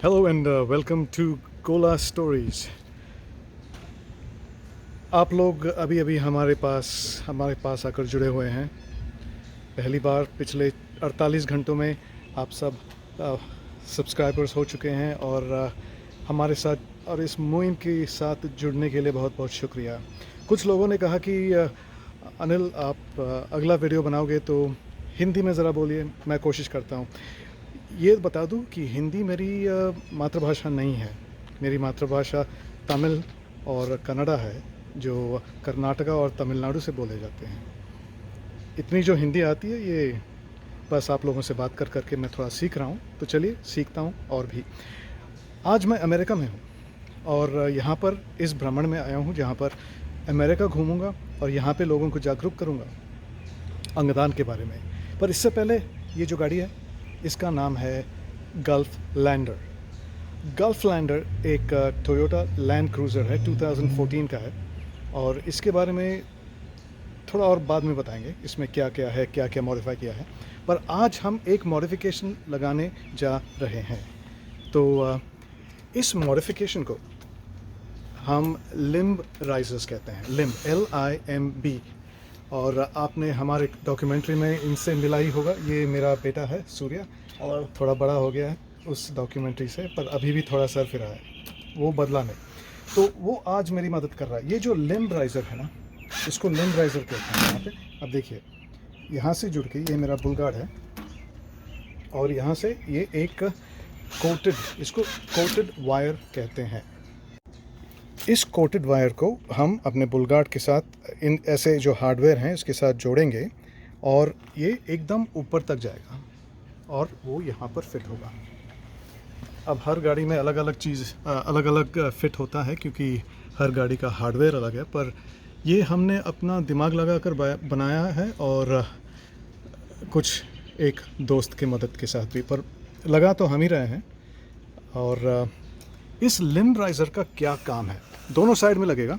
Hello and welcome to गोला stories. आप लोग अभी अभी हमारे पास आकर जुड़े हुए हैं। पहली बार पिछले 48 घंटों में आप सब सब्सक्राइबर्स हो चुके हैं और हमारे साथ और इस मुहिम के साथ जुड़ने के लिए बहुत बहुत शुक्रिया। कुछ लोगों ने कहा कि अनिल आप अगला वीडियो बनाओगे तो हिंदी में ज़रा बोलिए। मैं कोशिश करता हूँ। ये बता दूं कि हिंदी मेरी मातृभाषा नहीं है। मेरी मातृभाषा तमिल और कन्नड़ा है, जो कर्नाटका और तमिलनाडु से बोले जाते हैं। इतनी जो हिंदी आती है ये बस आप लोगों से बात कर कर के मैं थोड़ा सीख रहा हूँ। तो चलिए सीखता हूँ और भी। आज मैं अमेरिका में हूँ और यहाँ पर इस भ्रमण में आया हूँ जहाँ पर अमेरिका घूमूँगा और यहाँ पे लोगों को जागरूक करूँगा अंगदान के बारे में। पर इससे पहले ये जो गाड़ी है इसका नाम है गल्फ लैंडर। गल्फ लैंडर एक टोयोटा लैंड क्रूज़र है, 2014 का है और इसके बारे में थोड़ा और बाद में बताएंगे इसमें क्या क्या है, क्या क्या मॉडिफाई किया है। पर आज हम एक मॉडिफिकेशन लगाने जा रहे हैं। तो इस मॉडिफिकेशन को हम लिम्ब राइजर्स कहते हैं। Limb LIMB। और आपने हमारे डॉक्यूमेंट्री में इनसे मिला ही होगा। ये मेरा बेटा है सूर्या और थोड़ा बड़ा हो गया है उस डॉक्यूमेंट्री से, पर अभी भी थोड़ा सर फिरा है, वो बदला नहीं। तो वो आज मेरी मदद कर रहा है। ये जो लिम्ब राइज़र है ना, इसको लिम्ब राइज़र कहते हैं यहाँ पे। अब देखिए यहाँ से जुड़ के ये मेरा बुलगार्ड है और यहाँ से ये एक इसको कोटेड वायर कहते हैं। इस कोटेड वायर को हम अपने बुलगार्ड के साथ इन ऐसे जो हार्डवेयर हैं इसके साथ जोड़ेंगे और ये एकदम ऊपर तक जाएगा और वो यहाँ पर फिट होगा। अब हर गाड़ी में अलग अलग फिट होता है क्योंकि हर गाड़ी का हार्डवेयर अलग है, पर ये हमने अपना दिमाग लगाकर बनाया है और कुछ एक दोस्त की मदद के साथ भी, पर लगा तो हम ही रहे हैं। और इस लिम्ब राइज़र का क्या काम है, दोनों साइड में लगेगा।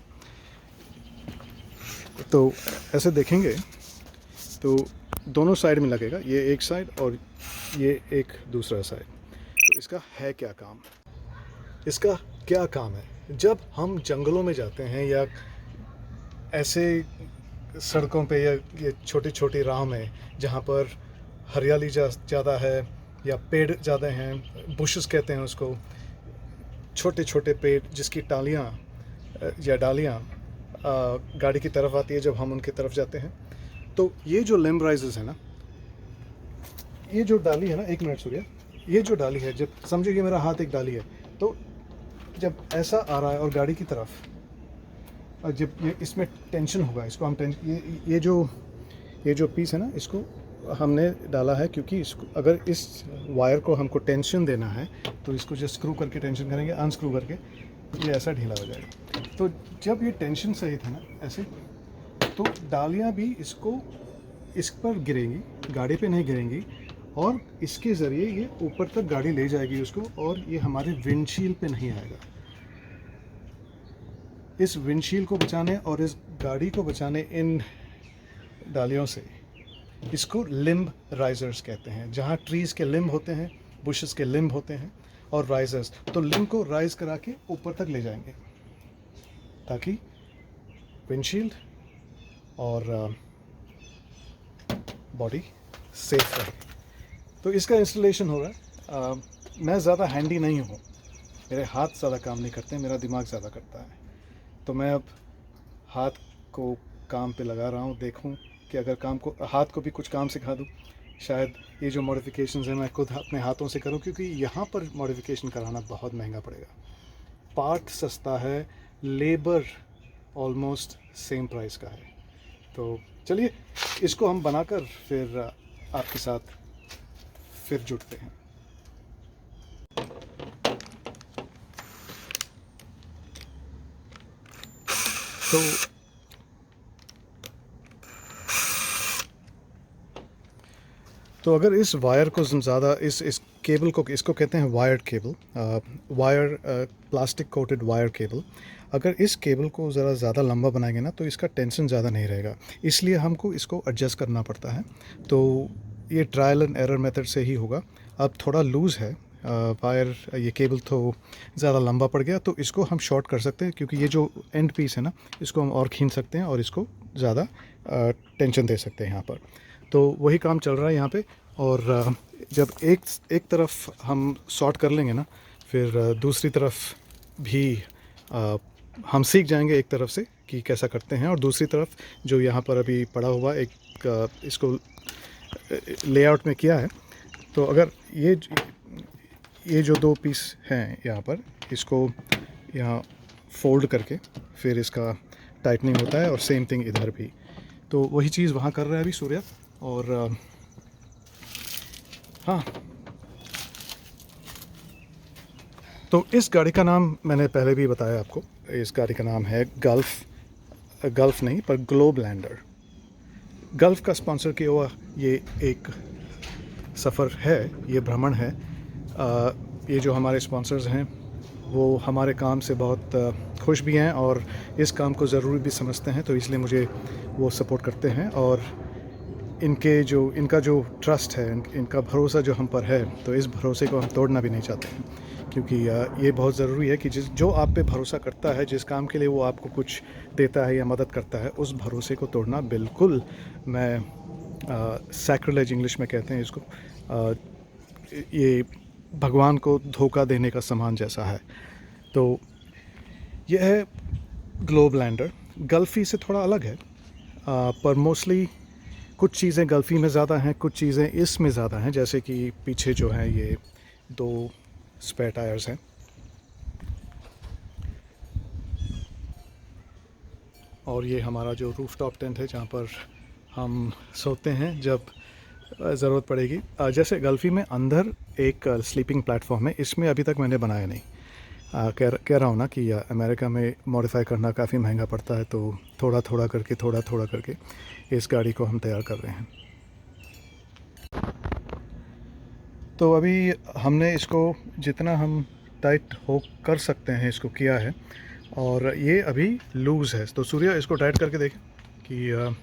तो ऐसे देखेंगे तो दोनों साइड में लगेगा, ये एक साइड और ये एक दूसरा साइड। तो इसका है क्या काम? इसका क्या काम है? जब हम जंगलों में जाते हैं या ऐसे सड़कों पे या ये छोटी छोटी राह में जहाँ पर हरियाली ज़्यादा है या पेड़ ज़्यादा हैं, बुशेस कहते हैं उसको, छोटे छोटे पेड़ जिसकी टालियाँ या डालियाँ गाड़ी की तरफ आती है जब हम उनकी तरफ जाते हैं। तो ये जो लिम्ब राइजर्स है ना, ये जो डाली है ना, एक मिनट सूर्या, ये जो डाली है, जब समझो ये मेरा हाथ एक डाली है, तो जब ऐसा आ रहा है और गाड़ी की तरफ, और जब ये इसमें टेंशन होगा, इसको हम ये जो पीस है ना, इसको हमने डाला है क्योंकि इसको अगर इस वायर को हमको टेंशन देना है तो इसको जो स्क्रू करके टेंशन करेंगे, अनस्क्रू करके ये ऐसा ढीला हो जाएगा। तो जब ये टेंशन सही था ना ऐसे, तो डालियाँ भी इस पर गिरेंगी, गाड़ी पे नहीं गिरेंगी और इसके ज़रिए ये ऊपर तक गाड़ी ले जाएगी उसको, और ये हमारे विंडशील्ड पे नहीं आएगा। इस विंडशील्ड को बचाने और इस गाड़ी को बचाने इन डालियों से, इसको लिम्ब राइजर्स कहते हैं। जहाँ ट्रीज़ के लिम्ब होते हैं, बुशेस के लिम्ब होते हैं और राइजर्स, तो लिम्ब को राइज करा के ऊपर तक ले जाएंगे ताकि विंडशील्ड और बॉडी सेफ रहे। तो इसका इंस्टॉलेशन हो रहा है। मैं ज़्यादा हैंडी नहीं हूँ, मेरे हाथ ज़्यादा काम नहीं करते, मेरा दिमाग ज़्यादा करता है। तो मैं अब हाथ को काम पे लगा रहा हूँ, देखूँ कि अगर हाथ को भी कुछ काम सिखा दूँ। शायद ये जो मॉडिफिकेशंस हैं मैं खुद अपने हाथों से करूँ, क्योंकि यहाँ पर मॉडिफिकेशन कराना बहुत महंगा पड़ेगा। पार्ट सस्ता है, लेबर ऑलमोस्ट सेम प्राइस का है। तो चलिए इसको हम बनाकर फिर आपके साथ फिर जुड़ते हैं। तो अगर इस वायर को ज़्यादा इस केबल को, इसको कहते हैं wired cable, plastic coated wire cable, अगर इस केबल को ज़रा ज़्यादा लंबा बनाएंगे ना तो इसका टेंशन ज़्यादा नहीं रहेगा, इसलिए हमको इसको एडजस्ट करना पड़ता है। तो ये ट्रायल एंड एरर मेथड से ही होगा। अब थोड़ा लूज़ है वायर ये केबल तो ज़्यादा लंबा पड़ गया, तो इसको हम शॉर्ट कर सकते हैं, क्योंकि ये जो एंड पीस है ना, इसको हम और खींच सकते हैं और इसको ज़्यादा टेंशन दे सकते हैं यहाँ पर। तो वही काम चल रहा है यहाँ पे। और जब एक तरफ हम शॉर्ट कर लेंगे ना, फिर दूसरी तरफ भी हम सीख जाएंगे एक तरफ से कि कैसा करते हैं। और दूसरी तरफ जो यहाँ पर अभी पड़ा हुआ एक इसको लेआउट में किया है, तो अगर ये जो दो पीस हैं यहाँ पर, इसको यहाँ फोल्ड करके फिर इसका टाइटनिंग होता है, और सेम थिंग इधर भी। तो वही चीज़ वहाँ कर रहा है अभी सूर्या। और हाँ, तो इस गाड़ी का नाम मैंने पहले भी बताया आपको। इस गाड़ी का नाम है गल्फ़ नहीं पर ग्लोब लैंडर। गल्फ़ का स्पॉन्सर किया हुआ ये एक सफ़र है, ये भ्रमण है। ये जो हमारे स्पॉन्सर्स हैं वो हमारे काम से बहुत खुश भी हैं और इस काम को ज़रूरी भी समझते हैं, तो इसलिए मुझे वो सपोर्ट करते हैं। और इनका जो ट्रस्ट है, इनका भरोसा जो हम पर है, तो इस भरोसे को हम तोड़ना भी नहीं चाहते हैं, क्योंकि ये बहुत ज़रूरी है कि जो आप पे भरोसा करता है, जिस काम के लिए वो आपको कुछ देता है या मदद करता है, उस भरोसे को तोड़ना बिल्कुल, मैं सैक्रिलेज इंग्लिश में कहते हैं इसको, ये भगवान को धोखा देने का समान जैसा है। तो यह है ग्लोब लैंडर। गल्फ़ी से थोड़ा अलग है, पर मोस्टली कुछ चीज़ें गल्फ़ी में ज़्यादा हैं, कुछ चीज़ें इसमें ज़्यादा हैं। जैसे कि पीछे जो है ये 2 स्पेयर टायर्स हैं, और ये हमारा जो रूफटॉप टेंट है जहाँ पर हम सोते हैं जब ज़रूरत पड़ेगी। जैसे गल्फ़ी में अंदर एक स्लीपिंग प्लेटफॉर्म है, इसमें अभी तक मैंने बनाया नहीं। कह रहा हूँ ना कि अमेरिका में मॉडिफाई करना काफ़ी महंगा पड़ता है, तो थोड़ा थोड़ा करके इस गाड़ी को हम तैयार कर रहे हैं। तो अभी हमने इसको जितना हम टाइट हो कर सकते हैं इसको किया है, और ये अभी लूज़ है। तो सूर्या इसको टाइट करके देखें कि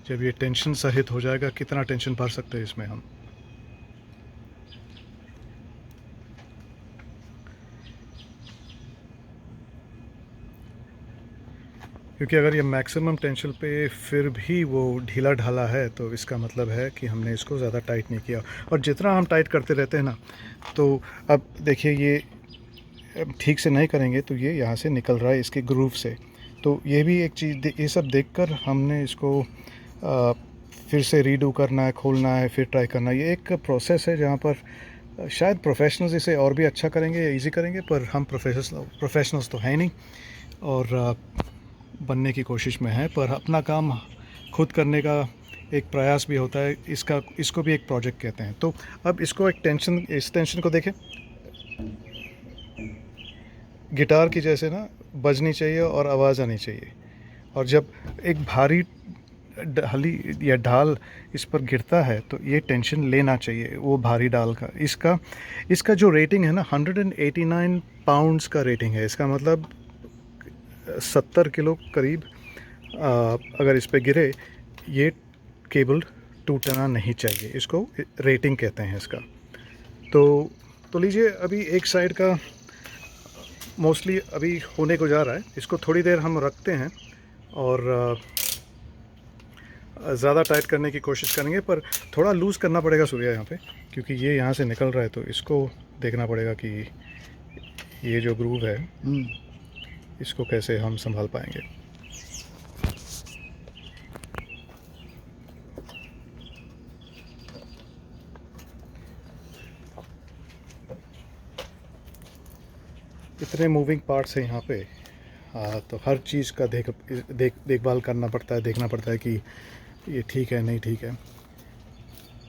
जब ये टेंशन सहित हो जाएगा, कितना टेंशन भर सकते हैं इसमें हम। क्योंकि अगर ये मैक्सिमम टेंशन पे फिर भी वो ढीला ढाला है, तो इसका मतलब है कि हमने इसको ज़्यादा टाइट नहीं किया। और जितना हम टाइट करते रहते हैं ना, तो अब देखिए ये ठीक से नहीं करेंगे तो ये यहाँ से निकल रहा है इसके ग्रूव से। तो ये भी एक चीज़, ये सब देखकर हमने इसको फिर से रीडू करना है, खोलना है, फिर ट्राई करना है। ये एक प्रोसेस है जहाँ पर शायद प्रोफेशनल्स इसे और भी अच्छा करेंगे या ईजी करेंगे, पर हम प्रोफेशनल्स तो हैं नहीं, और बनने की कोशिश में है। पर अपना काम खुद करने का एक प्रयास भी होता है, इसको भी एक प्रोजेक्ट कहते हैं। तो अब इसको इस टेंशन को देखें, गिटार की जैसे ना बजनी चाहिए और आवाज़ आनी चाहिए। और जब एक भारी ढाली या ढाल इस पर गिरता है, तो ये टेंशन लेना चाहिए वो भारी डाल का। इसका जो रेटिंग है ना, 189 पाउंड्स का रेटिंग है। इसका मतलब 70 किलो करीब अगर इस पे गिरे, ये केबल टूटना नहीं चाहिए। इसको रेटिंग कहते हैं इसका। तो लीजिए, अभी एक साइड का मोस्टली अभी होने को जा रहा है। इसको थोड़ी देर हम रखते हैं और ज़्यादा टाइट करने की कोशिश करेंगे, पर थोड़ा लूज़ करना पड़ेगा सूर्या यहाँ पे, क्योंकि ये यहाँ से निकल रहा है। तो इसको देखना पड़ेगा कि ये जो ग्रूव है इसको कैसे हम संभाल पाएंगे। इतने मूविंग पार्ट्स हैं यहाँ पे, तो हर चीज़ का देखभाल करना पड़ता है, देखना पड़ता है कि ये ठीक है नहीं ठीक है।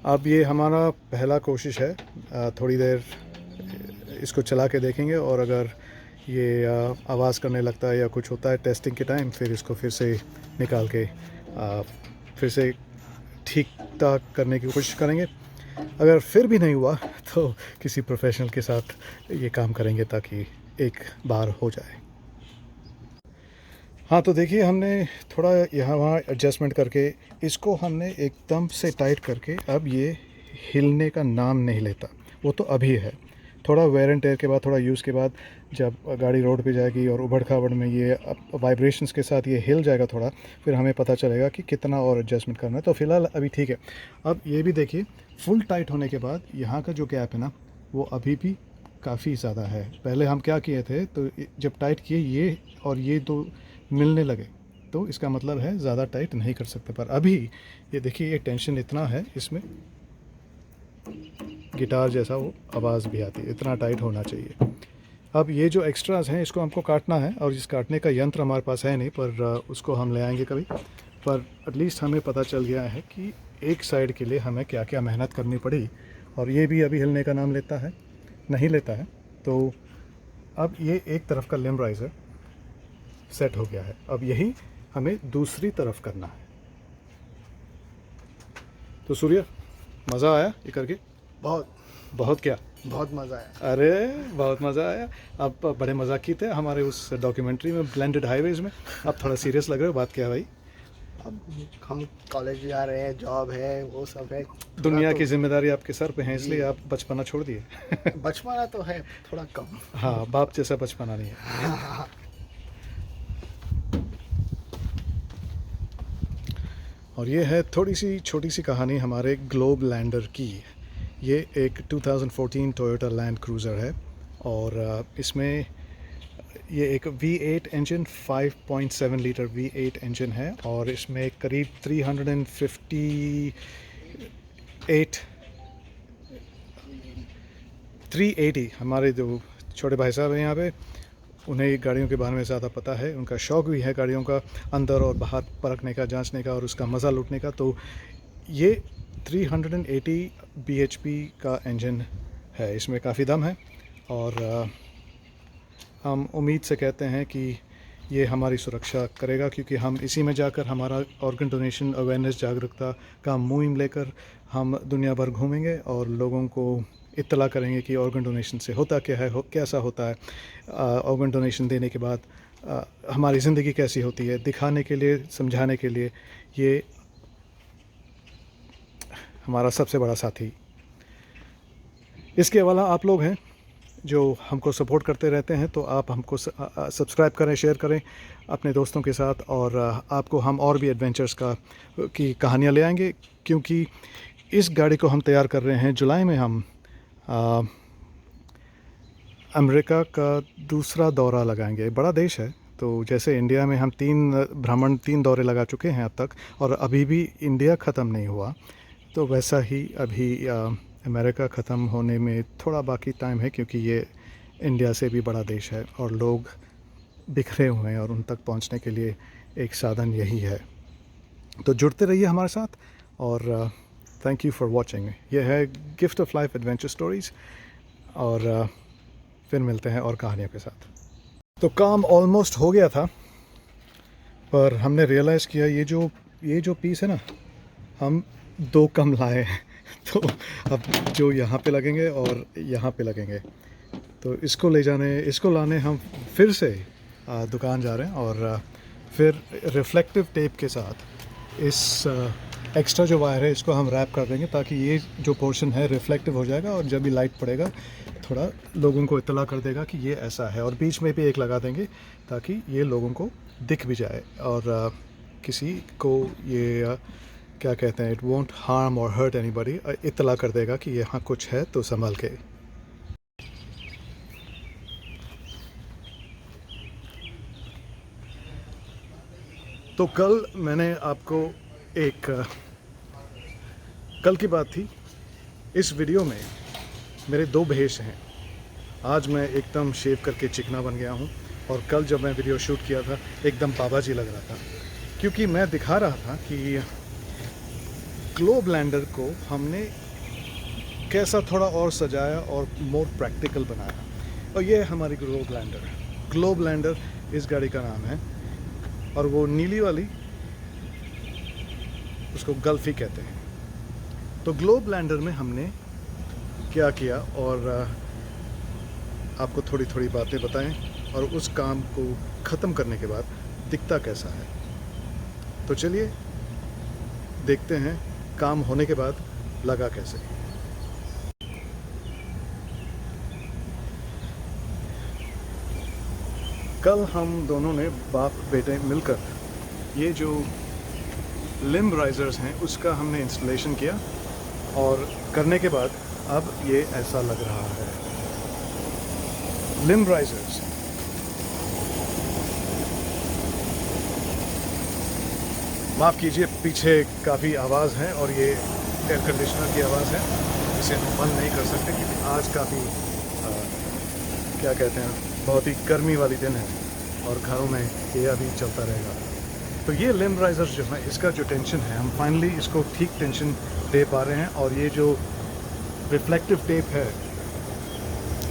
अब ये हमारा पहला कोशिश है, थोड़ी देर इसको चला के देखेंगे, और अगर ये आवाज़ करने लगता है या कुछ होता है टेस्टिंग के टाइम, फिर इसको फिर से निकाल के फिर से ठीक ठाक करने की कोशिश करेंगे। अगर फिर भी नहीं हुआ तो किसी प्रोफेशनल के साथ ये काम करेंगे ताकि एक बार हो जाए। हाँ, तो देखिए हमने थोड़ा यहाँ वहाँ एडजस्टमेंट करके इसको हमने एकदम से टाइट करके, अब ये हिलने का नाम नहीं लेता। वो तो अभी है, थोड़ा वेयर एंड टेयर के बाद, थोड़ा यूज़ के बाद जब गाड़ी रोड पे जाएगी और उबड़ खाबड़ में ये वाइब्रेशंस के साथ ये हिल जाएगा थोड़ा, फिर हमें पता चलेगा कि कितना और एडजस्टमेंट करना है। तो फ़िलहाल अभी ठीक है। अब ये भी देखिए, फुल टाइट होने के बाद यहाँ का जो गैप है ना, वो अभी भी काफ़ी ज़्यादा है। पहले हम क्या किए थे, तो जब टाइट किए ये और ये दो मिलने लगे, तो इसका मतलब है ज़्यादा टाइट नहीं कर सकते। पर अभी ये देखिए, ये टेंशन इतना है इसमें, गिटार जैसा वो आवाज़ भी आती है, इतना टाइट होना चाहिए। अब ये जो एक्स्ट्रास हैं इसको हमको काटना है, और इस काटने का यंत्र हमारे पास है नहीं, पर उसको हम ले आएंगे कभी। पर एटलीस्ट हमें पता चल गया है कि एक साइड के लिए हमें क्या क्या मेहनत करनी पड़ी, और ये भी अभी हिलने का नाम नहीं लेता है। तो अब ये एक तरफ का लिम्ब राइज़र सेट हो गया है, अब यही हमें दूसरी तरफ करना है। तो सूर्य, मज़ा आया ये करके? बहुत बहुत क्या? बहुत मज़ा आया। अरे बहुत मज़ा आया। आप बड़े मजाक की थे हमारे उस डॉक्यूमेंट्री में, ब्लेंडेड हाईवेज़ में। आप थोड़ा सीरियस लग रहे हो, बात क्या है भाई? अब हम कॉलेज जा रहे हैं, जॉब है, वो सब है। दुनिया तो की जिम्मेदारी आपके सर पे है, इसलिए आप बचपना छोड़ दिए। बचपना तो है, थोड़ा कम। हाँ, बाप जैसा बचपना नहीं है। और ये है थोड़ी सी छोटी सी कहानी हमारे ग्लोब लैंडर की। ये एक 2014 टोयोटा लैंड क्रूज़र है, और इसमें ये एक V8 engine, 5.7 litre V8 engine है, और इसमें करीब 380 हमारे जो छोटे भाई साहब हैं यहाँ पे, उन्हें गाड़ियों के बारे में ज़्यादा पता है, उनका शौक़ भी है गाड़ियों का अंदर और बाहर परखने का, जांचने का और उसका मज़ा लूटने का। तो ये 380 bhp का इंजन है, इसमें काफ़ी दम है, और हम उम्मीद से कहते हैं कि ये हमारी सुरक्षा करेगा, क्योंकि हम इसी में जाकर हमारा ऑर्गन डोनेशन अवेयरनेस जागरूकता का मुहिम लेकर हम दुनिया भर घूमेंगे और लोगों को इत्तला करेंगे कि ऑर्गन डोनेशन से होता क्या है, कैसा होता है, ऑर्गन डोनेशन देने के बाद हमारी ज़िंदगी कैसी होती है, दिखाने के लिए, समझाने के लिए ये हमारा सबसे बड़ा साथी। इसके अलावा आप लोग हैं जो हमको सपोर्ट करते रहते हैं, तो आप हमको सब्सक्राइब करें, शेयर करें अपने दोस्तों के साथ, और आपको हम और भी एडवेंचर्स की कहानियाँ ले आएंगे, क्योंकि इस गाड़ी को हम तैयार कर रहे हैं। जुलाई में हम अमेरिका का दूसरा दौरा लगाएंगे। बड़ा देश है, तो जैसे इंडिया में हम 3 दौरे लगा चुके हैं अब तक, और अभी भी इंडिया ख़त्म नहीं हुआ, तो वैसा ही अभी अमेरिका ख़त्म होने में थोड़ा बाकी टाइम है, क्योंकि ये इंडिया से भी बड़ा देश है और लोग बिखरे हुए हैं, और उन तक पहुंचने के लिए एक साधन यही है। तो जुड़ते रहिए हमारे साथ, और थैंक यू फॉर वॉचिंग। ये है gift of life adventure stories, और फिर मिलते हैं और कहानियों के साथ। तो काम ऑलमोस्ट हो गया था, पर हमने रियलाइज़ किया ये जो पीस है ना, हम 2 कम लाए हैं। तो अब जो यहाँ पे लगेंगे और यहाँ पे लगेंगे, तो इसको लाने हम फिर से दुकान जा रहे हैं, और फिर रिफ्लेक्टिव टेप के साथ इस एक्स्ट्रा जो वायर है इसको हम रैप कर देंगे, ताकि ये जो पोर्शन है रिफ्लेक्टिव हो जाएगा, और जब भी लाइट पड़ेगा थोड़ा लोगों को इत्तला कर देगा कि ये ऐसा है। और बीच में भी एक लगा देंगे ताकि ये लोगों को दिख भी जाए, और किसी को ये क्या कहते हैं, इट वोंट हार्म और हर्ट एनीबॉडी, इत्तला कर देगा कि यहाँ कुछ है तो संभल के। तो कल मैंने आपको कल की बात थी, इस वीडियो में मेरे 2 भेष हैं। आज मैं एकदम शेव करके चिकना बन गया हूँ, और कल जब मैं वीडियो शूट किया था एकदम बाबा जी लग रहा था, क्योंकि मैं दिखा रहा था कि ग्लोब लैंडर को हमने कैसा थोड़ा और सजाया और मोर प्रैक्टिकल बनाया। और ये हमारी ग्लोब लैंडर इस गाड़ी का नाम है, और वो नीली वाली उसको गल्फी कहते हैं। तो ग्लोब लैंडर में हमने क्या किया, और आपको थोड़ी थोड़ी बातें बताएं, और उस काम को ख़त्म करने के बाद दिखता कैसा है। तो चलिए देखते हैं काम होने के बाद लगा कैसे। कल हम दोनों ने बाप बेटे मिलकर ये जो लिम्ब राइजर्स हैं उसका हमने इंस्टॉलेशन किया और करने के बाद अब ये ऐसा लग रहा है। लिम्ब राइजर्स माफ़ कीजिए, पीछे काफ़ी आवाज़ है और ये एयर कंडीशनर की आवाज़ है, इसे हम बंद नहीं कर सकते क्योंकि आज काफ़ी क्या कहते हैं, बहुत ही गर्मी वाली दिन है और घरों में ये अभी चलता रहेगा। तो ये लिम्ब राइजर्स जो है, इसका जो टेंशन है, हम फाइनली इसको ठीक टेंशन दे पा रहे हैं और ये जो रिफ्लेक्टिव टेप है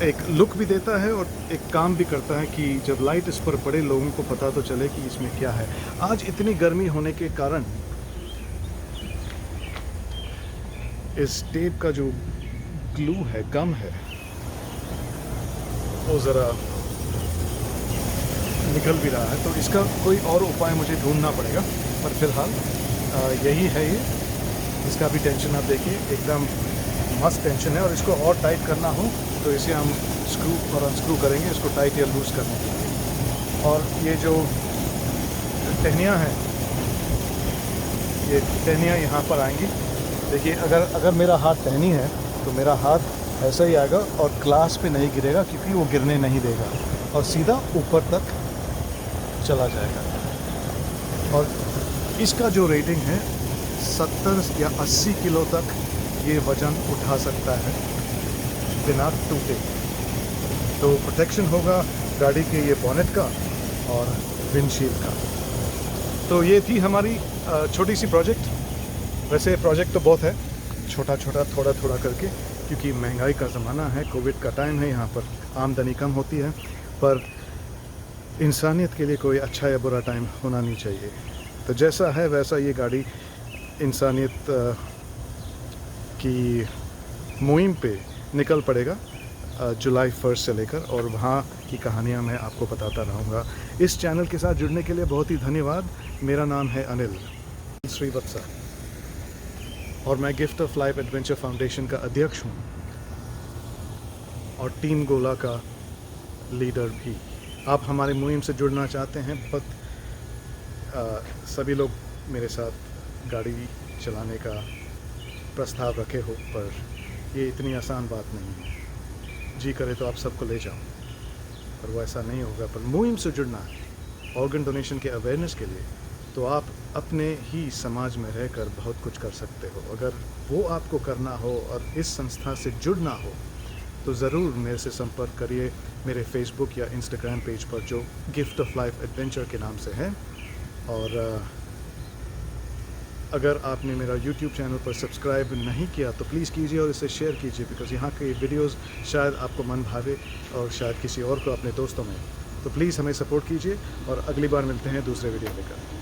एक लुक भी देता है और एक काम भी करता है कि जब लाइट इस पर पड़े लोगों को पता तो चले कि इसमें क्या है। आज इतनी गर्मी होने के कारण इस टेप का जो ग्लू है, गम है, वो ज़रा निकल भी रहा है, तो इसका कोई और उपाय मुझे ढूंढना पड़ेगा। पर फिलहाल यही है ये, इसका भी टेंशन आप देखिए, एकदम मस्त टेंशन है और इसको और टाइट करना हो तो इसे हम स्क्रू और अनस्क्रू करेंगे, इसको टाइट या लूज़ करने के लिए। और ये जो टहनियाँ हैं, ये टहनियाँ यहाँ पर आएंगी। देखिए, अगर मेरा हाथ टहनी है तो मेरा हाथ ऐसा ही आएगा और ग्लास पे नहीं गिरेगा क्योंकि वो गिरने नहीं देगा और सीधा ऊपर तक चला जाएगा। और इसका जो रेटिंग है 70 या 80 किलो तक ये वज़न उठा सकता है बिना टूटे। तो प्रोटेक्शन होगा गाड़ी के ये बॉनेट का और विंडशील्ड का। तो ये थी हमारी छोटी सी प्रोजेक्ट। वैसे प्रोजेक्ट तो बहुत है, छोटा छोटा थोड़ा थोड़ा करके, क्योंकि महंगाई का ज़माना है, कोविड का टाइम है, यहाँ पर आमदनी कम होती है, पर इंसानियत के लिए कोई अच्छा या बुरा टाइम होना नहीं चाहिए। तो जैसा है वैसा ये गाड़ी इंसानियत की मुहिम पे निकल पड़ेगा जुलाई 1 से लेकर, और वहाँ की कहानियाँ मैं आपको बताता रहूँगा। इस चैनल के साथ जुड़ने के लिए बहुत ही धन्यवाद। मेरा नाम है अनिल श्रीवत्सा और मैं gift of life adventure foundation का अध्यक्ष हूँ और टीम गोला का लीडर भी। आप हमारे मुहिम से जुड़ना चाहते हैं, बहुत सभी लोग मेरे साथ गाड़ी चलाने का प्रस्ताव रखे हो, पर ये इतनी आसान बात नहीं है। जी करे तो आप सबको ले जाओ, पर वो ऐसा नहीं होगा। पर मुहिम से जुड़ना है ऑर्गन डोनेशन के अवेयरनेस के लिए, तो आप अपने ही समाज में रहकर बहुत कुछ कर सकते हो। अगर वो आपको करना हो और इस संस्था से जुड़ना हो तो ज़रूर मेरे से संपर्क करिए मेरे फेसबुक या इंस्टाग्राम पेज पर, जो गिफ्ट ऑफ लाइफ एडवेंचर के नाम से है। और अगर आपने मेरा यूट्यूब चैनल पर सब्सक्राइब नहीं किया तो प्लीज़ कीजिए और इसे शेयर कीजिए, बिकॉज़ यहाँ के वीडियोस शायद आपको मन भावे और शायद किसी और को, अपने दोस्तों में। तो प्लीज़ हमें सपोर्ट कीजिए और अगली बार मिलते हैं दूसरे वीडियो लेकर।